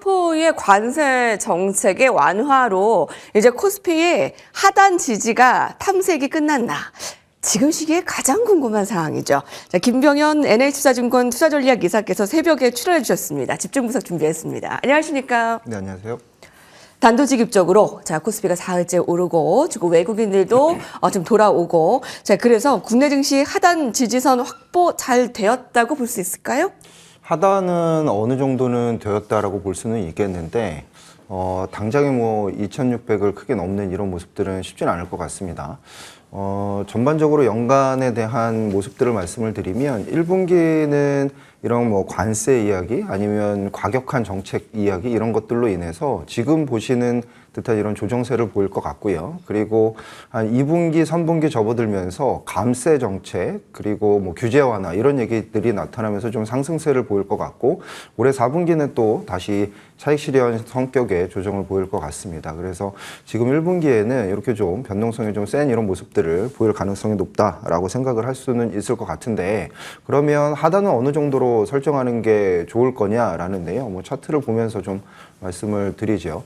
트럼프의 관세 정책의 완화로 이제 코스피의 하단 지지가 탐색이 끝났나? 지금 시기에 가장 궁금한 상황이죠. 자, 김병현 NH투자증권 투자전략 이사께서 새벽에 출연해 주셨습니다. 집중 분석 준비했습니다. 안녕하십니까? 네, 안녕하세요. 단도직입적으로 자 코스피가 4일째 오르고 지금 외국인들도 좀 돌아오고 자 그래서 국내 증시 하단 지지선 확보 잘 되었다고 볼 수 있을까요? 하단은 어느 정도는 되었다라고 볼 수는 있겠는데 당장에 뭐 2,600을 크게 넘는 이런 모습들은 쉽지는 않을 것 같습니다. 전반적으로 연간에 대한 모습들을 말씀을 드리면 1분기는 이런 뭐 관세 이야기 아니면 과격한 정책 이야기 이런 것들로 인해서 지금 보시는 듯한 이런 조정세를 보일 것 같고요. 그리고 한 2분기, 3분기 접어들면서 감세 정책 그리고 뭐 규제 완화 이런 얘기들이 나타나면서 좀 상승세를 보일 것 같고 올해 4분기는 또 다시 차익 실현 성격의 조정을 보일 것 같습니다. 그래서 지금 1분기에는 이렇게 좀 변동성이 좀 센 이런 모습들을 보일 가능성이 높다라고 생각을 할 수는 있을 것 같은데 그러면 하단은 어느 정도로 설정하는 게 좋을 거냐라는데요. 뭐 차트를 보면서 좀 말씀을 드리죠.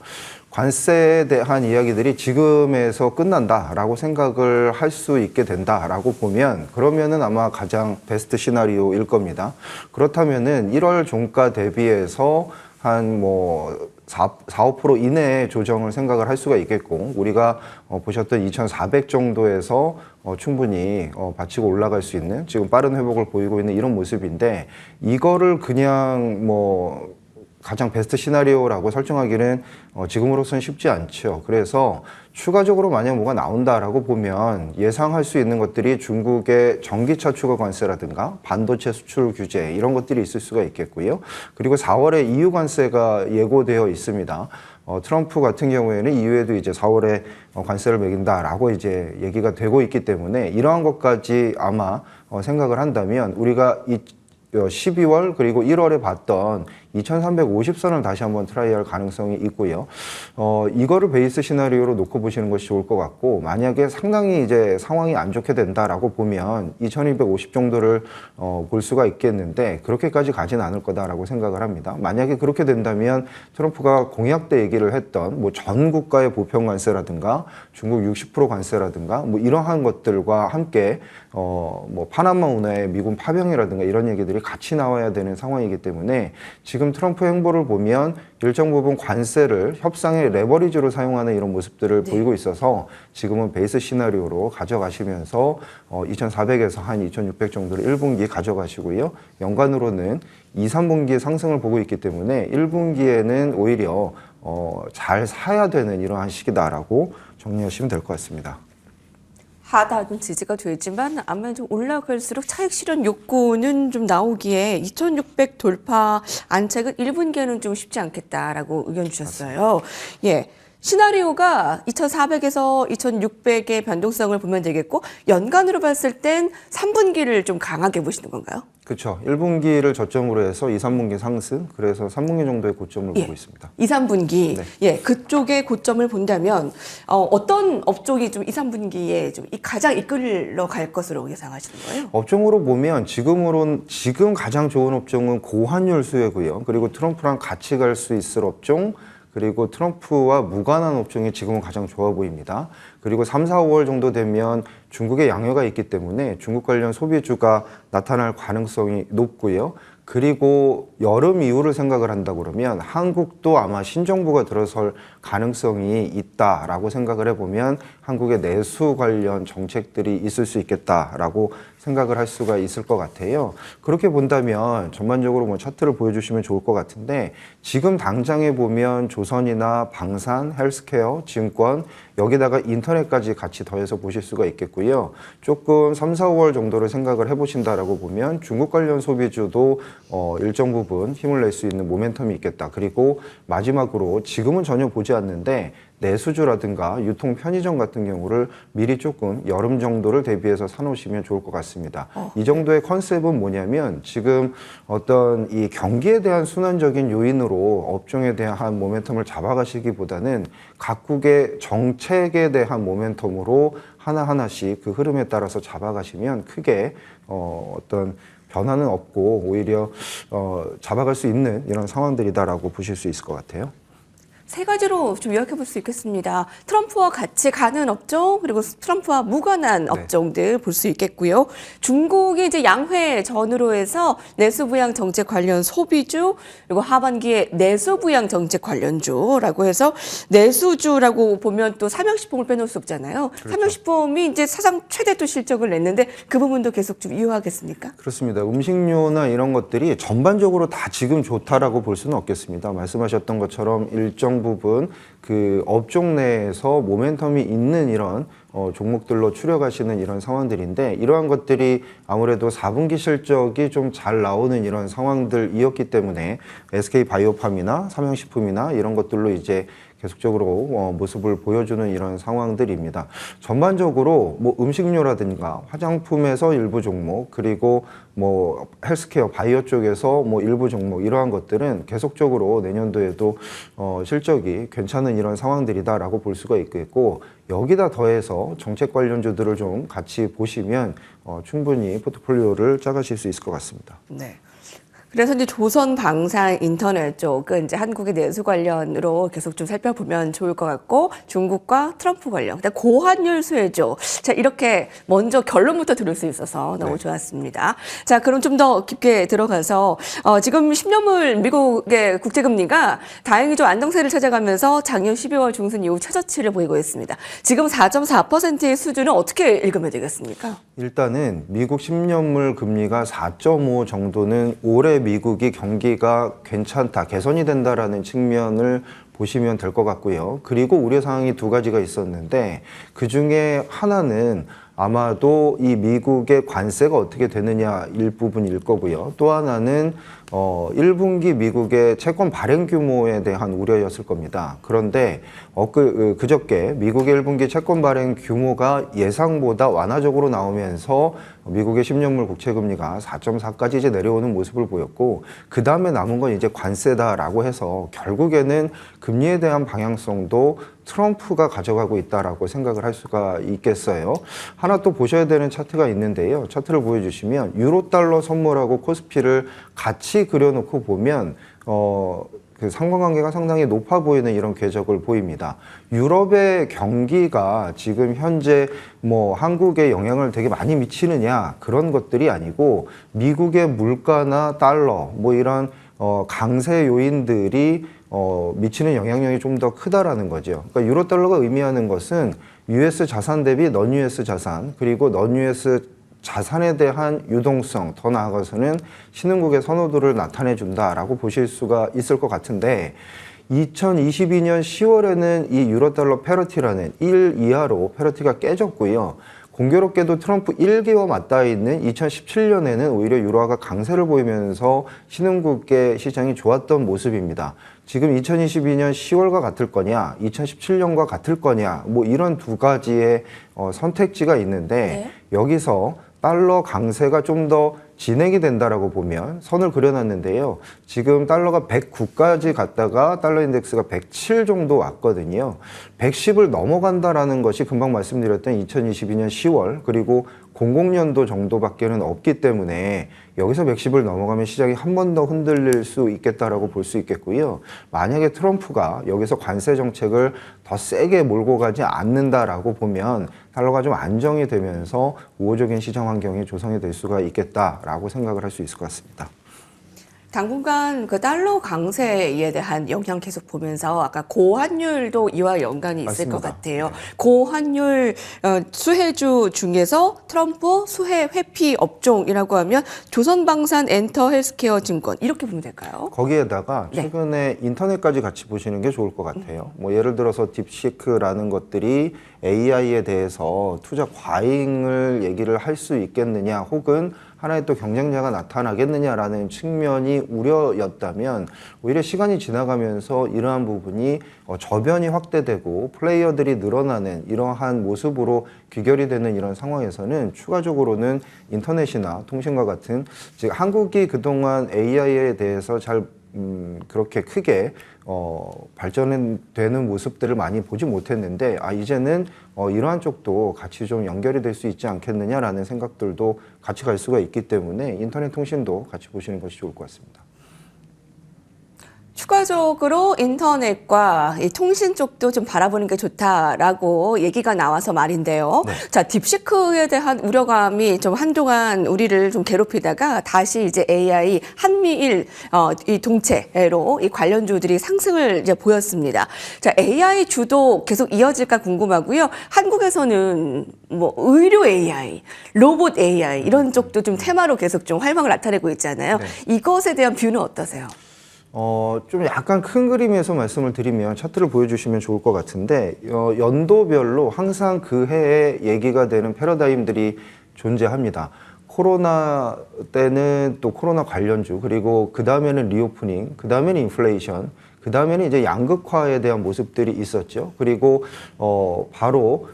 관세에 대한 이야기들이 지금에서 끝난다라고 생각을 할 수 있게 된다라고 보면 그러면은 아마 가장 베스트 시나리오일 겁니다. 그렇다면은 1월 종가 대비해서 한 뭐 4~5% 이내의 조정을 생각을 할 수가 있겠고 우리가 보셨던 2,400 정도에서 충분히 받치고 올라갈 수 있는 지금 빠른 회복을 보이고 있는 이런 모습인데 이거를 그냥 뭐 가장 베스트 시나리오라고 설정하기는 지금으로서는 쉽지 않죠. 그래서 추가적으로 만약 뭐가 나온다라고 보면 예상할 수 있는 것들이 중국의 전기차 추가 관세라든가 반도체 수출 규제 이런 것들이 있을 수가 있겠고요. 그리고 4월에 EU 관세가 예고되어 있습니다. 트럼프 같은 경우에는 EU에도 이제 4월에 관세를 매긴다라고 이제 얘기가 되고 있기 때문에 이러한 것까지 아마 생각을 한다면 우리가 12월 그리고 1월에 봤던 2,350선을 다시 한번 트라이할 가능성이 있고요. 이거를 베이스 시나리오로 놓고 보시는 것이 좋을 것 같고 만약에 상당히 이제 상황이 안 좋게 된다라고 보면 2,250 정도를 볼 수가 있겠는데 그렇게까지 가진 않을 거다라고 생각을 합니다. 만약에 그렇게 된다면 트럼프가 공약 때 얘기를 했던 뭐 전 국가의 보편 관세라든가 중국 60% 관세라든가 뭐 이러한 것들과 함께 뭐 파나마 운하의 미군 파병이라든가 이런 얘기들이 같이 나와야 되는 상황이기 때문에 지금 트럼프 행보를 보면 일정 부분 관세를 협상의 레버리지로 사용하는 이런 모습들을 보이고 있어서 지금은 베이스 시나리오로 가져가시면서 2,400에서 한 2,600 정도를 1분기 가져가시고요. 연간으로는 2, 3분기 상승을 보고 있기 때문에 1분기에는 오히려 잘 사야 되는 이러한 시기다라고 정리하시면 될 것 같습니다. 하단은 지지가 되지만 아마 좀 올라갈수록 차익 실현 욕구는 좀 나오기에 2,600 돌파 안착은 1분기에는 좀 쉽지 않겠다라고 의견 주셨어요. 예. 시나리오가 2,400에서 2,600의 변동성을 보면 되겠고 연간으로 봤을 땐 3분기를 좀 강하게 보시는 건가요? 그렇죠. 1분기를 저점으로 해서 2, 3분기 상승, 그래서 3분기 정도의 고점을 보고 있습니다. 2, 3분기. 네. 예, 그쪽의 고점을 본다면 어떤 업종이 좀 2, 3분기에 좀 가장 이끌러 갈 것으로 예상하시는 거예요? 업종으로 보면 지금 가장 좋은 업종은 고환율 수혜고요. 그리고 트럼프랑 같이 갈 수 있을 업종, 그리고 트럼프와 무관한 업종이 지금은 가장 좋아 보입니다. 그리고 3, 4, 5월 정도 되면 중국의 양효가 있기 때문에 중국 관련 소비주가 나타날 가능성이 높고요. 그리고 여름 이후를 생각을 한다 그러면 한국도 아마 신정부가 들어설 가능성이 있다라고 생각을 해보면 한국의 내수 관련 정책들이 있을 수 있겠다라고 생각을 할 수가 있을 것 같아요. 그렇게 본다면 전반적으로 뭐 차트를 보여주시면 좋을 것 같은데 지금 당장에 보면 조선이나 방산, 헬스케어, 증권 여기다가 인터넷까지 같이 더해서 보실 수가 있겠고요. 조금 3, 4, 5월 정도를 생각을 해보신다라고 보면 중국 관련 소비주도 일정 부분 힘을 낼 수 있는 모멘텀이 있겠다. 그리고 마지막으로 지금은 전혀 보지 않는데 내수주라든가 유통 편의점 같은 경우를 미리 조금 여름 정도를 대비해서 사놓으시면 좋을 것 같습니다. 이 정도의 컨셉은 뭐냐면 지금 어떤 이 경기에 대한 순환적인 요인으로 업종에 대한 모멘텀을 잡아가시기보다는 각국의 정책에 대한 모멘텀으로 하나하나씩 그 흐름에 따라서 잡아가시면 크게 어떤 변화는 없고 오히려 잡아갈 수 있는 이런 상황들이다라고 보실 수 있을 것 같아요. 세 가지로 좀 요약해 볼 수 있겠습니다. 트럼프와 같이 가는 업종, 그리고 트럼프와 무관한 업종들 볼 수 있겠고요. 중국이 이제 양회 전후로 해서 내수부양 정책 관련 소비주, 그리고 하반기에 내수부양 정책 관련주라고 해서 내수주라고 보면 또 삼양식품을 빼놓을 수 없잖아요. 그렇죠. 삼양식품이 이제 사상 최대 또 실적을 냈는데 그 부분도 계속 좀 이어가겠습니까? 그렇습니다. 음식료나 이런 것들이 전반적으로 다 지금 좋다라고 볼 수는 없겠습니다. 말씀하셨던 것처럼 일정 부분 그 업종 내에서 모멘텀이 있는 이런 종목들로 추려가시는 이런 상황들인데, 이러한 것들이 아무래도 4분기 실적이 좀 잘 나오는 이런 상황들이었기 때문에 SK바이오팜이나 삼양식품이나 이런 것들로 이제 계속적으로 모습을 보여주는 이런 상황들입니다. 전반적으로 뭐 음식료라든가 화장품에서 일부 종목, 그리고 뭐 헬스케어 바이오 쪽에서 뭐 일부 종목, 이러한 것들은 계속적으로 내년도에도 실적이 괜찮은 이런 상황들이다라고 볼 수가 있겠고, 여기다 더해서 정책 관련주들을 좀 같이 보시면 충분히 포트폴리오를 짜가실 수 있을 것 같습니다. 네. 그래서 이제 조선 방산 인터넷 쪽은 이제 한국의 내수 관련으로 계속 좀 살펴보면 좋을 것 같고, 중국과 트럼프 관련, 그다음 고환율 수혜주. 자, 이렇게 먼저 결론부터 들을 수 있어서 너무 좋았습니다. 자, 그럼 좀 더 깊게 들어가서 지금 10년물 미국의 국제금리가 다행히 좀 안정세를 찾아가면서 작년 12월 중순 이후 최저치를 보이고 있습니다. 지금 4.4%의 수준은 어떻게 읽으면 되겠습니까? 일단은 미국 10년물 금리가 4.5 정도는 올해 미국이 경기가 괜찮다, 개선이 된다라는 측면을 보시면 될 것 같고요. 그리고 우려 사항이 두 가지가 있었는데, 그 중에 하나는 아마도 이 미국의 관세가 어떻게 되느냐 일부분일 거고요. 또 하나는 1분기 미국의 채권 발행 규모에 대한 우려였을 겁니다. 그런데 그저께 미국의 1분기 채권 발행 규모가 예상보다 완화적으로 나오면서 미국의 10년물 국채금리가 4.4까지 이제 내려오는 모습을 보였고, 그 다음에 남은 건 이제 관세다라고 해서 결국에는 금리에 대한 방향성도 트럼프가 가져가고 있다라고 생각을 할 수가 있겠어요. 하나 또 보셔야 되는 차트가 있는데요. 차트를 보여주시면 유로달러 선물하고 코스피를 같이 그려놓고 보면 그 상관관계가 상당히 높아 보이는 이런 궤적을 보입니다. 유럽의 경기가 지금 현재 뭐 한국에 영향을 되게 많이 미치느냐, 그런 것들이 아니고 미국의 물가나 달러 뭐 이런 강세 요인들이 미치는 영향력이 좀 더 크다라는 거죠. 그러니까 유로달러가 의미하는 것은 US 자산 대비 넌 US 자산, 그리고 넌 US 자산에 대한 유동성, 더 나아가서는 신흥국의 선호도를 나타내 준다라고 보실 수가 있을 것 같은데, 2022년 10월에는 이 유로달러 패러티라는 1 이하로 패러티가 깨졌고요. 공교롭게도 트럼프 1기와 맞닿아 있는 2017년에는 오히려 유로화가 강세를 보이면서 신흥국의 시장이 좋았던 모습입니다. 지금 2022년 10월과 같을 거냐, 2017년과 같을 거냐, 뭐 이런 두 가지의 선택지가 있는데, 여기서 달러 강세가 좀 더 진행이 된다라고 보면 선을 그려놨는데요. 지금 달러가 109까지 갔다가 달러 인덱스가 107 정도 왔거든요. 110을 넘어간다라는 것이 금방 말씀드렸던 2022년 10월 그리고 00년도 정도밖에는 없기 때문에 여기서 110을 넘어가면 시장이 한 번 더 흔들릴 수 있겠다라고 볼 수 있겠고요. 만약에 트럼프가 여기서 관세 정책을 더 세게 몰고 가지 않는다라고 보면 달러가 좀 안정이 되면서 우호적인 시장 환경이 조성이 될 수가 있겠다라고 생각을 할 수 있을 것 같습니다. 당분간 그 달러 강세에 대한 영향 계속 보면서 아까 고환율도 이와 연관이 있을 맞습니다. 것 같아요. 고환율 수혜주 중에서 트럼프 수혜 회피 업종이라고 하면 조선방산 엔터 헬스케어 증권 이렇게 보면 될까요? 거기에다가 최근에 인터넷까지 같이 보시는 게 좋을 것 같아요. 뭐 예를 들어서 딥시크라는 것들이 AI에 대해서 투자 과잉을 얘기를 할 수 있겠느냐, 혹은 하나의 또 경쟁자가 나타나겠느냐라는 측면이 우려였다면, 오히려 시간이 지나가면서 이러한 부분이 저변이 확대되고 플레이어들이 늘어나는 이러한 모습으로 귀결이 되는 이런 상황에서는 추가적으로는 인터넷이나 통신과 같은, 즉 한국이 그동안 AI에 대해서 잘 그렇게 크게 발전되는 모습들을 많이 보지 못했는데 이제는 이러한 쪽도 같이 좀 연결이 될 수 있지 않겠느냐라는 생각들도 같이 갈 수가 있기 때문에 인터넷 통신도 같이 보시는 것이 좋을 것 같습니다. 추가적으로 인터넷과 이 통신 쪽도 좀 바라보는 게 좋다라고 얘기가 나와서 말인데요. 네. 자, 딥시크에 대한 우려감이 좀 한동안 우리를 좀 괴롭히다가 다시 이제 AI 한미일 이 동체로 이 관련주들이 상승을 이제 보였습니다. 자, AI 주도 계속 이어질까 궁금하고요. 한국에서는 뭐 의료 AI, 로봇 AI 이런 쪽도 좀 테마로 계속 좀 활망을 나타내고 있잖아요. 네. 이것에 대한 뷰는 어떠세요? 좀 약간 큰 그림에서 말씀을 드리면 차트를 보여주시면 좋을 것 같은데 연도별로 항상 그 해에 얘기가 되는 패러다임들이 존재합니다. 코로나 때는 또 코로나 관련주, 그리고 그 다음에는 리오프닝, 그 다음에는 인플레이션, 그 다음에는 이제 양극화에 대한 모습들이 있었죠. 그리고 바로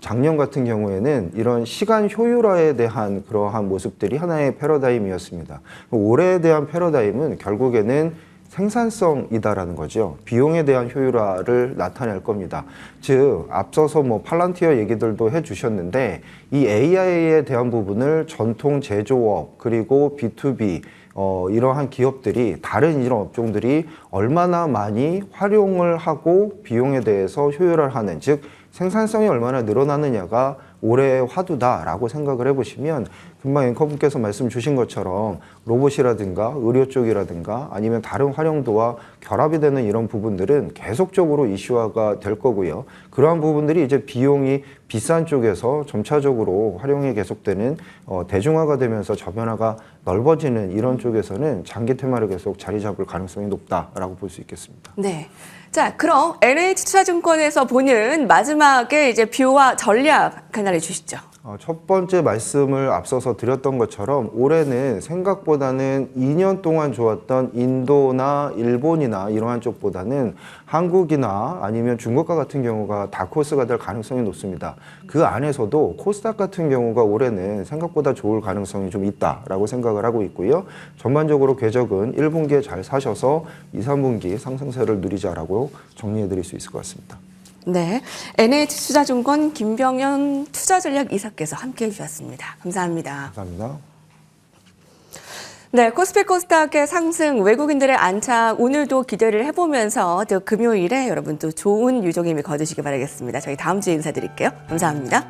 작년 같은 경우에는 이런 시간 효율화에 대한 그러한 모습들이 하나의 패러다임이었습니다. 올해에 대한 패러다임은 결국에는 생산성이다라는 거죠. 비용에 대한 효율화를 나타낼 겁니다. 즉, 앞서서 뭐 팔란티어 얘기들도 해주셨는데 이 AI에 대한 부분을 전통 제조업 그리고 B2B 이러한 기업들이 다른 이런 업종들이 얼마나 많이 활용을 하고 비용에 대해서 효율화를 하는, 즉 생산성이 얼마나 늘어나느냐가 올해의 화두다라고 생각을 해보시면 금방 앵커분께서 말씀 주신 것처럼 로봇이라든가 의료 쪽이라든가 아니면 다른 활용도와 결합이 되는 이런 부분들은 계속적으로 이슈화가 될 거고요. 그러한 부분들이 이제 비용이 비싼 쪽에서 점차적으로 활용이 계속되는 대중화가 되면서 저변화가 넓어지는 이런 쪽에서는 장기 테마를 계속 자리 잡을 가능성이 높다라고 볼 수 있겠습니다. 네. 자, 그럼 NH투자증권에서 보는 마지막에 이제 뷰와 전략 하나 해주시죠. 첫 번째 말씀을 앞서서 드렸던 것처럼 올해는 생각보다는 2년 동안 좋았던 인도나 일본이나 이러한 쪽보다는 한국이나 아니면 중국과 같은 경우가 다크호스가 될 가능성이 높습니다. 그 안에서도 코스닥 같은 경우가 올해는 생각보다 좋을 가능성이 좀 있다라고 생각을 하고 있고요. 전반적으로 궤적은 1분기에 잘 사셔서 2, 3분기 상승세를 누리자라고 정리해 드릴 수 있을 것 같습니다. 네, NH투자증권 김병현 투자전략 이사께서 함께해 주셨습니다. 감사합니다. 감사합니다. 네, 코스피 코스닥의 상승, 외국인들의 안착 오늘도 기대를 해보면서 또 금요일에 여러분 또 좋은 유종임을 거두시기 바라겠습니다. 저희 다음 주에 인사드릴게요. 감사합니다.